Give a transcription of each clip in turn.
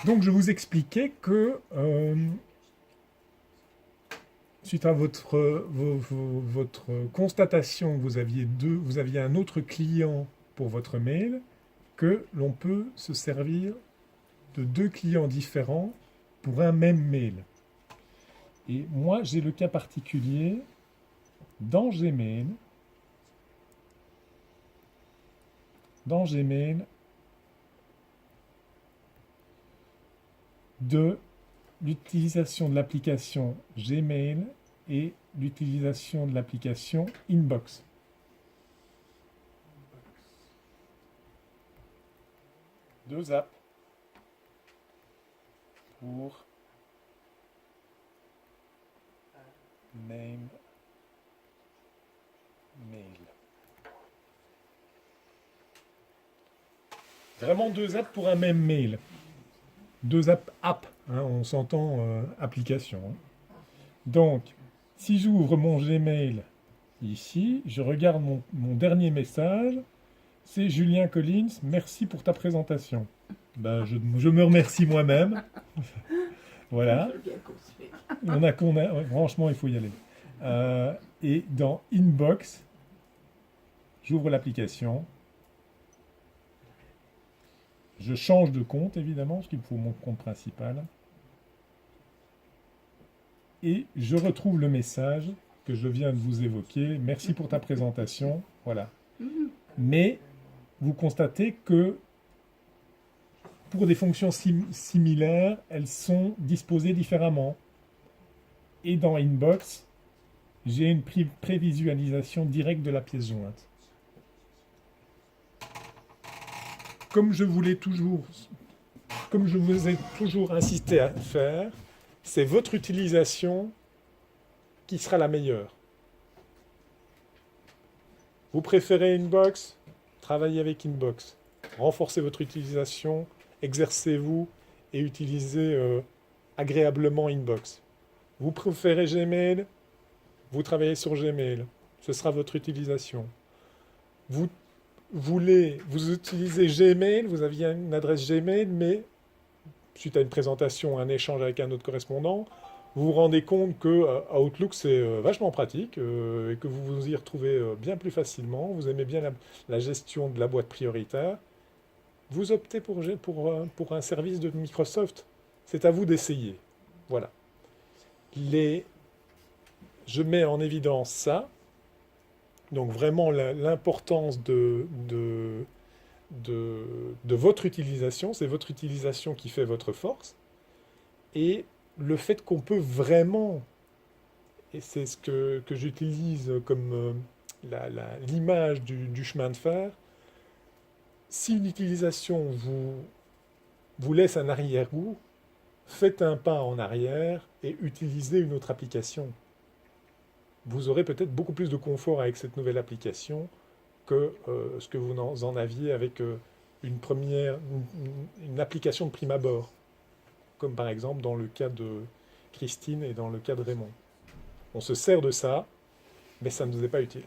Donc, je vous expliquais que suite à votre constatation que vous aviez un autre client pour votre mail, que l'on peut se servir de deux clients différents pour un même mail. Et moi, j'ai le cas particulier dans Gmail, dans Gmail, de l'utilisation de l'application Gmail et l'utilisation de l'application Inbox. Deux apps pour Name Mail. Vraiment deux apps pour un même mail. Deux apps, hein, on s'entend application. Hein. Donc, si j'ouvre mon Gmail ici, je regarde mon dernier message, c'est Julien Collins, merci pour ta présentation. Ben, je me remercie moi-même. Voilà. Franchement, il faut y aller. Et dans Inbox, j'ouvre l'application. Je change de compte, évidemment, parce qu'il me faut mon compte principal. Et je retrouve le message que je viens de vous évoquer. Merci pour ta présentation. Voilà. Mais vous constatez que pour des fonctions similaires, elles sont disposées différemment. Et dans Inbox, j'ai une prévisualisation directe de la pièce jointe. Comme je vous ai toujours insisté à faire, c'est votre utilisation qui sera la meilleure. Vous préférez Inbox? Travaillez avec Inbox. Renforcez votre utilisation, exercez-vous et utilisez agréablement Inbox. Vous préférez Gmail? Vous travaillez sur Gmail. Ce sera votre utilisation. Vous utilisez Gmail, vous aviez une adresse Gmail, mais suite à une présentation, un échange avec un autre correspondant, vous vous rendez compte que Outlook c'est vachement pratique et que vous vous y retrouvez bien plus facilement, vous aimez bien la gestion de la boîte prioritaire, vous optez pour un service de Microsoft. C'est à vous d'essayer. Voilà. Je mets en évidence ça, donc vraiment l'importance de votre utilisation, c'est votre utilisation qui fait votre force, et le fait qu'on peut vraiment, et c'est ce que j'utilise comme l'image du chemin de fer, si une utilisation vous laisse un arrière-goût, faites un pas en arrière et utilisez une autre application. Vous aurez peut-être beaucoup plus de confort avec cette nouvelle application que ce que vous en aviez avec une application de prime abord, comme par exemple dans le cas de Christine et dans le cas de Raymond. On se sert de ça, mais ça ne nous est pas utile.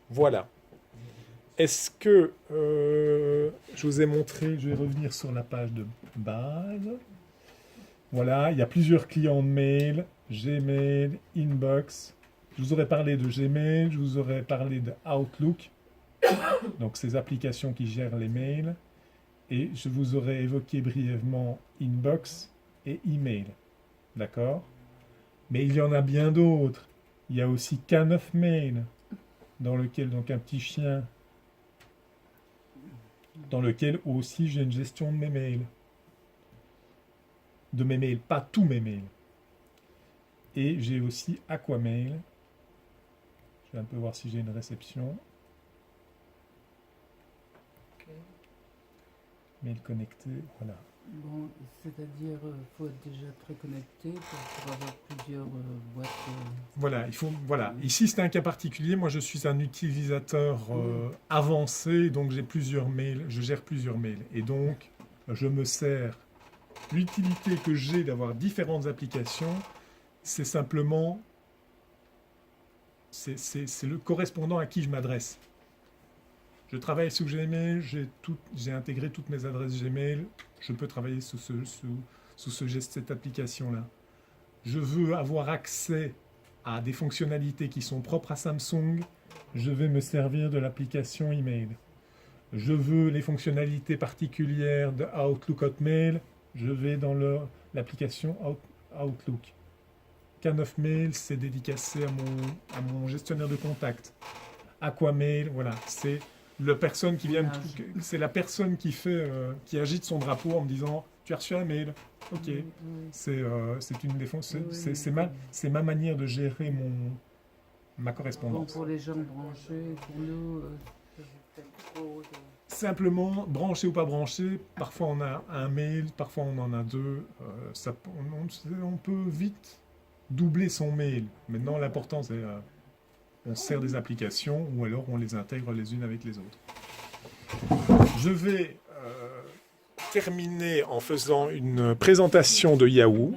Voilà. Est-ce que je vous ai montré, je vais revenir sur la page de base. Voilà, il y a plusieurs clients de mail, Gmail, Inbox. Je vous aurais parlé de Gmail, je vous aurais parlé de Outlook, donc ces applications qui gèrent les mails, et je vous aurais évoqué brièvement Inbox et Email. D'accord? Mais il y en a bien d'autres. Il y a aussi Can9Mail, dans lequel, donc un petit chien, dans lequel aussi j'ai une gestion de mes mails. De mes mails, pas tous mes mails. Et j'ai aussi Aquamail. Je vais un peu voir si j'ai une réception. Okay. Mail connecté, voilà. Bon, c'est-à-dire, faut être déjà très connecté pour avoir plusieurs boîtes. Voilà, voilà. Ici, c'est un cas particulier. Moi, je suis un utilisateur avancé, donc j'ai plusieurs mails, je gère plusieurs mails. Et donc, je me sers. L'utilité que j'ai d'avoir différentes applications, c'est simplement, c'est le correspondant à qui je m'adresse. Je travaille sous Gmail, j'ai intégré toutes mes adresses Gmail, je peux travailler sous ce geste, cette application-là. Je veux avoir accès à des fonctionnalités qui sont propres à Samsung, je vais me servir de l'application email. Je veux les fonctionnalités particulières de Outlook Hotmail, je vais dans l'application Outlook. K9 Mail, c'est dédicacé à mon gestionnaire de contacts. Aquamail, voilà, c'est la personne qui vient, c'est la personne qui fait, qui agite son drapeau en me disant, tu as reçu un mail, ok. Oui. C'est une défense, Oui, c'est ma manière de gérer ma Bon, correspondance. pour les gens branchés, pour nous, ça fait peut-être trop de... Simplement, branché ou pas branché, parfois on a un mail, parfois on en a deux, on peut vite doubler son mail. Maintenant, l'important c'est on sert des applications ou alors on les intègre les unes avec les autres. Je vais terminer en faisant une présentation de Yahoo.